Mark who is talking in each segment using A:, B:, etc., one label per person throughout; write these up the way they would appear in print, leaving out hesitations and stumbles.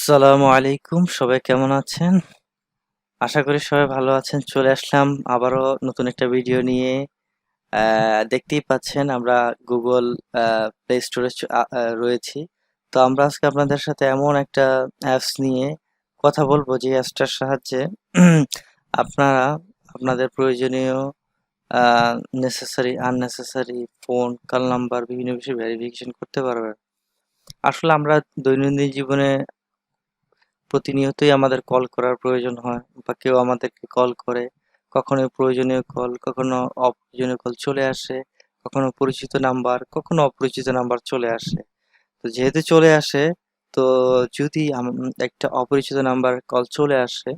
A: আসসালামু আলাইকুম, সবাই কেমন আছেন? আশা করি সবাই ভালো আছেন। চলে আসলাম আবারও নতুন একটা ভিডিও নিয়ে। দেখতেই পাচ্ছেন আমরা গুগল প্লে স্টোরে রয়েছি। তো আমরা আজকে আপনাদের সাথে এমন একটা অ্যাপস নিয়ে কথা বলবো যে অ্যাপসটার সাহায্যে আপনারা আপনাদের প্রয়োজনীয় necessary unnecessary phone call number বিভিন্ন বিষয়ে ভেরিফিকেশন করতে পারবেন। আসলে আমরা দৈনন্দিন জীবনে প্রতিনিয়তই আমাদের কল করার প্রয়োজন হয় বা কেউ আমাদেরকে কল করে। কখনো প্রয়োজনীয় কল, কখনো অপ্রয়োজনীয় কল চলে আসে, কখনো পরিচিত নাম্বার, কখনো অপরিচিত নাম্বার চলে আসে। তো যেহেতু চলে আসে, তো যদি একটা অপরিচিত নাম্বার কল চলে আসে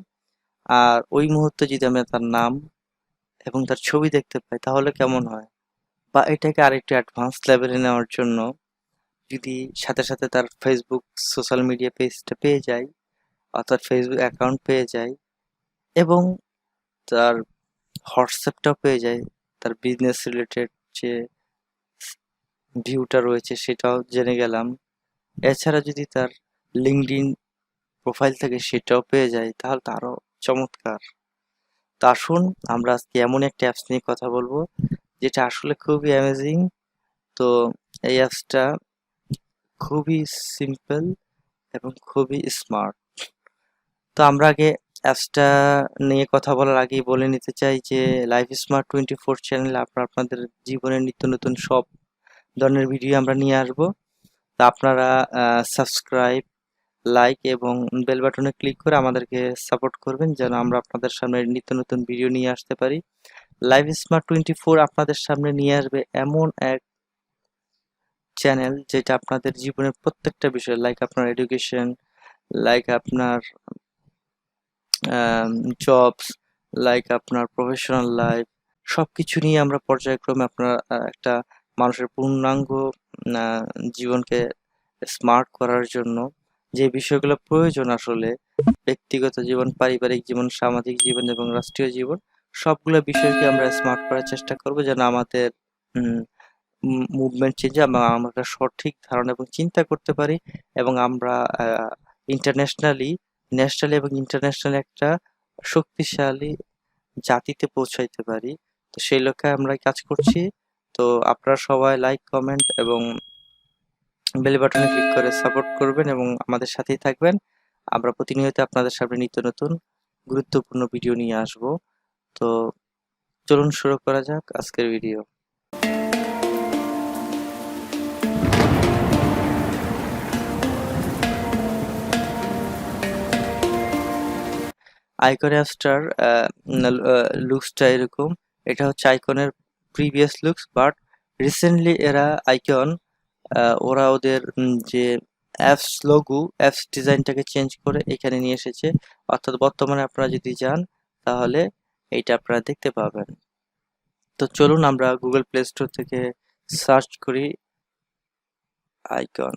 A: আর ওই মুহূর্তে যদি আমি তার নাম এবং তার ছবি দেখতে পাই তাহলে কেমন হয়? বা এটাকে আরেকটু অ্যাডভান্স লেভেলে নেওয়ার জন্য যদি সাথে সাথে তার ফেসবুক সোশ্যাল মিডিয়া পেজটা পেয়ে যাই, অর্থাৎ ফেসবুক অ্যাকাউন্ট পেয়ে যাই এবং তার হোয়াটসঅ্যাপটাও পেয়ে যাই, তার বিজনেস রিলেটেড যে ভিউটা রয়েছে সেটাও জেনে গেলাম। এছাড়া যদি তার লিঙ্কডইন প্রোফাইল থাকে সেটাও পেয়ে যাই, তাহলে তো আরো চমৎকার। তো আসুন আমরা আজকে এমন একটা অ্যাপস নিয়ে কথা বলবো যেটা আসলে খুবই অ্যামেজিং। তো এই অ্যাপসটা খুবই সিম্পল এবং খুবই স্মার্ট। তো আমরা আগে অ্যাপসটা নিয়ে কথা বলার আগেই বলে নিতে চাই যে লাইফ স্মার্ট 24 চ্যানেলে আমরা আপনাদের জীবনের নিত্য নতুন সব ধরনের ভিডিও আমরা নিয়ে আসব। তো আপনারা সাবস্ক্রাইব, লাইক এবং বেল বাটনে ক্লিক করে আমাদেরকে সাপোর্ট করবেন যেন আমরা আপনাদের সামনে নিত্য নতুন ভিডিও নিয়ে আসতে পারি। লাইফ স্মার্ট 24 আপনাদের সামনে নিয়ে আসবে এমন এক চ্যানেল যেটা আপনাদের জীবনের প্রত্যেকটা বিষয়, লাইক আপনার এডুকেশন, লাইক আপনার জবস, লাইক আপনার প্রফেশনাল লাইফ, সবকিছু নিয়ে আমরা পর্যায়ক্রমে আপনার একটা মানুষের পূর্ণাঙ্গ আহ, জীবনকে স্মার্ট করার জন্য যে বিষয়গুলো প্রয়োজন আসলে ব্যক্তিগত জীবন, পারিবারিক জীবন, সামাজিক জীবন এবং রাষ্ট্রীয় জীবন, সবগুলো বিষয়কে আমরা স্মার্ট করার চেষ্টা করব যেন আমাদের মুভমেন্ট চেঞ্জে আমরা একটা সঠিক ধারণা এবং চিন্তা করতে পারি এবং আমরা ইন্টারন্যাশনালি, ন্যাশনালি এবং ইন্টারন্যাশনালি একটা শক্তিশালী জাতিতে পৌঁছাইতে পারি। তো সেই লক্ষ্যে আমরা কাজ করছি। তো আপনারা সবাই লাইক, কমেন্ট এবং বেল বাটনে ক্লিক করে সাপোর্ট করবেন এবং আমাদের সাথেই থাকবেন। আমরা প্রতিনিয়ত আপনাদের সামনে নিত্য নতুন গুরুত্বপূর্ণ ভিডিও নিয়ে আসব। তো চলুন শুরু করা যাক আজকের ভিডিও। আইকন অ্যাপসটার লুকসটা এরকম। এটা হচ্ছে আইকনের প্রিভিয়াস লুকস, বাট রিসেন্টলি এরা আইকন ওরা ওদের যে অ্যাপস লোগো, অ্যাপস ডিজাইনটাকে চেঞ্জ করে এখানে নিয়ে এসেছে। অর্থাৎ বর্তমানে আপনারা যদি যান তাহলে এইটা আপনারা দেখতে পাবেন। তো চলুন আমরা গুগল প্লে স্টোর থেকে সার্চ করি আইকন।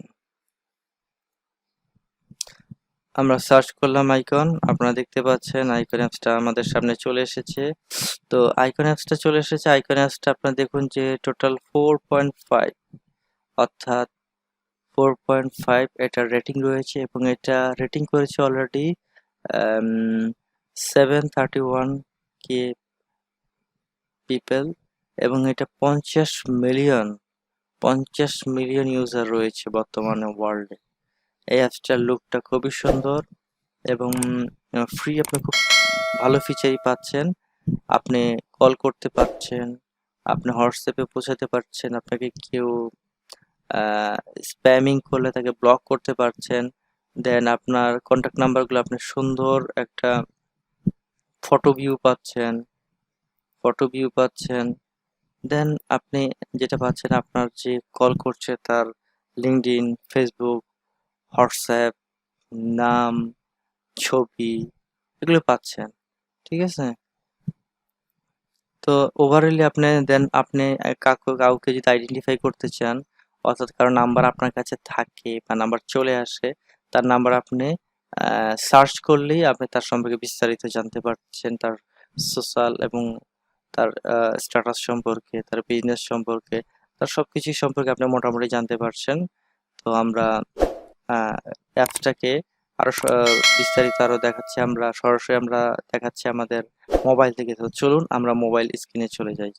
A: আমরা সার্চ করলাম আইকন, আপনারা দেখতে পাচ্ছেন আইকন অ্যাপসটা আমাদের সামনে চলে এসেছে। তো আইকন অ্যাপসটা চলে এসেছে। আইকন অ্যাপসটা আপনারা দেখুন যে টোটাল 4.5, অর্থাৎ 4.5 এটার রেটিং রয়েছে এবং এটা রেটিং করেছে অলরেডি 731 কে পিপল এবং এটা 50 মিলিয়ন ইউজার রয়েছে বর্তমানে ওয়ার্ল্ডে। এই অ্যাপসটার লুকটা খুবই সুন্দর এবং ফ্রি, আপনি খুব ভালো ফিচারই পাচ্ছেন। আপনি কল করতে পারছেন, আপনি হোয়াটসঅ্যাপে পৌঁছাতে পারছেন, আপনাকে কেউ স্প্যামিং করলে তাকে ব্লক করতে পারছেন। দেন আপনার কন্ট্যাক্ট নাম্বারগুলো আপনি সুন্দর একটা ফটো ভিউ পাচ্ছেন, ফটো ভিউ পাচ্ছেন। দেন আপনি যেটা পাচ্ছেন, আপনার যে কল করছে তার লিঙ্কডইন, ফেসবুক, হোয়াটসঅ্যাপ, নাম, ছবি, এগুলো পাচ্ছেন। ঠিক আছে? তো ওভারঅলি আপনি কাউকে যদি আইডেন্টিফাই করতে চান, অর্থাৎ কারো নাম্বার আপনার কাছে থাকে বা নাম্বার চলে আসে, তার নাম্বার আপনি সার্চ করলেই আপনি তার সম্পর্কে বিস্তারিত জানতে পারছেন, তার সোশ্যাল এবং তার স্ট্যাটাস সম্পর্কে, তার বিজনেস সম্পর্কে, তার সবকিছু সম্পর্কে আপনি মোটামুটি জানতে পারছেন। তো আমরা অ্যাপসটাকে আরো বিস্তারিত আরো দেখাচ্ছি, আমরা সরাসরি আমরা দেখাচ্ছি আমাদের মোবাইল থেকে। তো চলুন আমরা মোবাইল স্ক্রিনে চলে যাই।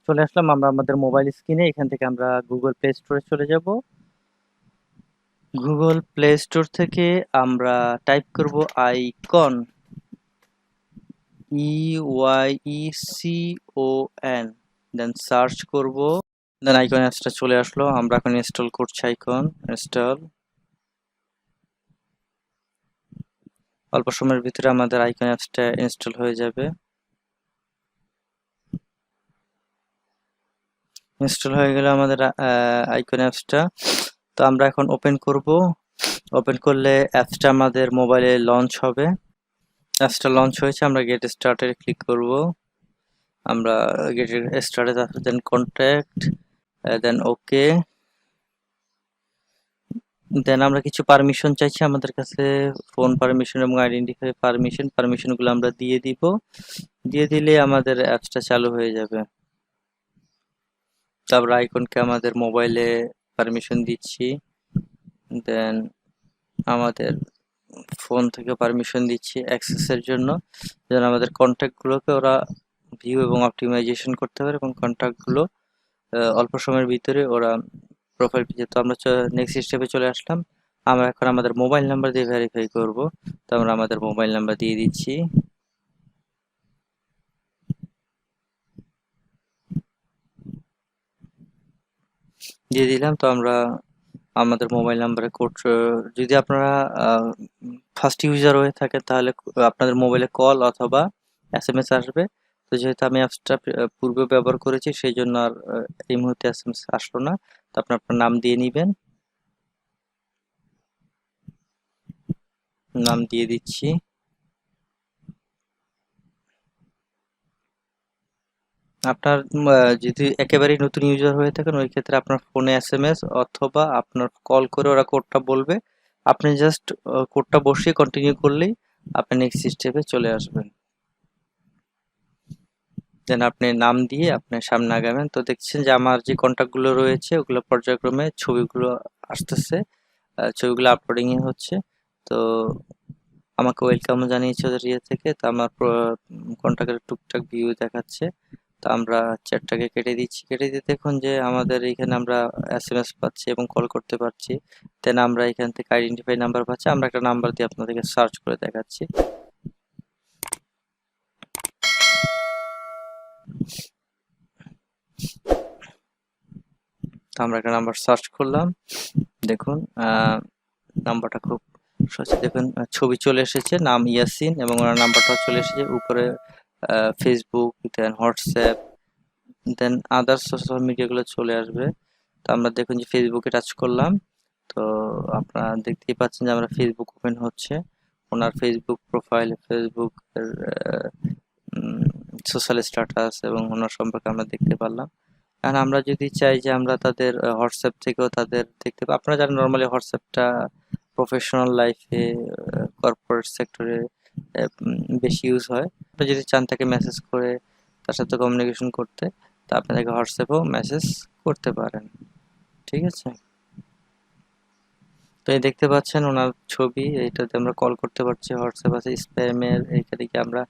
A: চলে আসলাম আমরা আমাদের মোবাইল স্ক্রিনে। এখান থেকে আমরা গুগল প্লে স্টোরে চলে যাব। গুগল প্লে স্টোর থেকে আমরা টাইপ করব আইকন, EYECON, দেন সার্চ করব। দেন আইকন অ্যাপসটা চলে আসলো। আমরা এখন ইনস্টল করছি আইকন। ইনস্টল, অল্প সময়ের ভিতরে আমাদের আইকন অ্যাপসটা ইনস্টল হয়ে যাবে। ইনস্টল হয়ে গেলে আমাদের আইকন অ্যাপসটা, তো আমরা এখন ওপেন করব। ওপেন করলে অ্যাপসটা আমাদের মোবাইলে লঞ্চ হবে। অ্যাপসটা লঞ্চ হয়েছে, আমরা গেট স্টার্টে ক্লিক করব। আমরা গেট স্টার্টে, দেন কন্ট্যাক্ট, দেন ওকে। দেন আমরা কিছু পারমিশন চাইছি আমাদের কাছে, ফোন পারমিশন এবং আইডেন্টিফাই পারমিশন। পারমিশনগুলো আমরা দিয়ে দিব। দিয়ে দিলে আমাদের অ্যাপসটা চালু হয়ে যাবে। তারপর আইকনকে আমাদের মোবাইলে পারমিশন দিচ্ছি। দেন আমাদের ফোন থেকে পারমিশন দিচ্ছি অ্যাক্সেসের জন্য, যেন আমাদের কন্ট্যাক্টগুলোকে ওরা ভিউ এবং অপটিমাইজেশন করতে পারে এবং কন্ট্যাক্টগুলো অল্প সময়ের ভিতরে ওরা প্রোফাইল পেজে। তো আমরা নেক্সট স্টেপে চলে আসলাম। আমরা এখন আমাদের মোবাইল নাম্বার দিয়ে ভেরিফাই করব। তো আমরা আমাদের মোবাইল নাম্বার দিয়ে দিচ্ছি। দিয়ে দিলাম। তো আমরা আমাদের মোবাইল নাম্বারে কোড, যদি আপনারা ফার্স্ট ইউজার হয়ে থাকেন তাহলে আপনাদের মোবাইলে কল অথবা এসএমএস আসবে। তো যেহেতু আমি অ্যাপসটা পূর্বে ব্যবহার করেছি সেই জন্য আর এই মুহূর্তে এসএমএস আসলো না। তো আপনার নাম দিয়ে নেবেন। নাম দিয়ে দিচ্ছি। আপনার যদি একেবারেই নতুন ইউজার হয়ে থাকেন ওই ক্ষেত্রে আপনার ফোনে এসএমএস অথবা আপনার কল করে ওরা কোডটা বলবে, আপনি জাস্ট কোডটা বসিয়ে কন্টিনিউ করলেই আপনি নেক্সট স্টেপে চলে আসবেন। দেন আপনি নাম দিয়ে আপনি সামনে আগাবেন। তো দেখছেন যে আমার যে কন্টাক্টগুলো রয়েছে ওগুলো পর্যায়ক্রমে ছবিগুলো আসতেছে, ছবিগুলো আপলোডিং হচ্ছে। তো আমাকে ওয়েলকাম জানিয়েছে ওদের ইয়ে থেকে। তো আমার কন্টাক্টের টুকটাক ভিউ দেখাচ্ছে। তো আমরা চ্যাটটাকে কেটে দিচ্ছি। কেটে দিয়ে দেখুন যে আমাদের এখানে আমরা এসএমএস পাচ্ছি এবং কল করতে পারছি। দেন আমরা এখান থেকে আইডেন্টিফাই নাম্বার পাচ্ছি। আমরা একটা নাম্বার দিয়ে আপনাদেরকে সার্চ করে দেখাচ্ছি। তো আমরা একটা নাম্বার সার্চ করলাম। দেখুন নাম্বারটা খুব সহজ। দেখুন ছবি চলে এসেছে, নাম ইয়াসিন এবং ওনার নাম্বারটাও চলে এসেছে উপরে। ফেসবুক, দেন হোয়াটসঅ্যাপ, দেন আদার্স সোশ্যাল মিডিয়াগুলো চলে আসবে। তো আমরা দেখুন যে ফেসবুকে টাচ করলাম। তো আপনারা দেখতেই পাচ্ছেন যে আমরা ফেসবুক ওপেন হচ্ছে। ওনার Facebook profile, Facebook social status এবং ওনার সম্পর্কে আমরা দেখতে পারলাম। কারণ আমরা যদি চাই যে আমরা তাদের হোয়াটসঅ্যাপ থেকেও তাদের দেখতে পাই, আপনারা জানেন নর্মালি হোয়াটসঅ্যাপটা প্রফেশনাল লাইফে, কর্পোরেট সেক্টরে বেশি ইউজ হয়। আপনি যদি চান তাকে মেসেজ করে তার সাথে কমিউনিকেশন করতে, তা আপনি তাকে হোয়াটসঅ্যাপেও মেসেজ করতে পারেন। ঠিক আছে? তো এই দেখতে পাচ্ছেন ওনার ছবি, এইটাতে আমরা কল করতে পারছি। হোয়াটসঅ্যাপ আছে, স্প্যামের এইখানে কি আমরা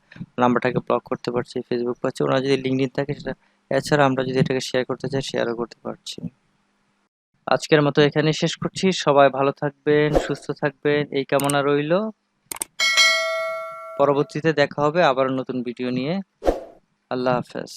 A: নাম্বারটাকে ব্লক করতে পারছি। ফেসবুক পাচ্ছি, ওনার যদি লিঙ্কডইন থাকে সেটা। এছাড়া আমরা যদি এটাকে শেয়ার করতে চাই শেয়ারও করতে পারছি। আজকের মতো এখানে শেষ করছি। সবাই ভালো থাকবেন, সুস্থ থাকবেন এই কামনা রইল। পরবর্তীতে দেখা হবে আবার নতুন ভিডিও নিয়ে। আল্লাহ হাফেজ।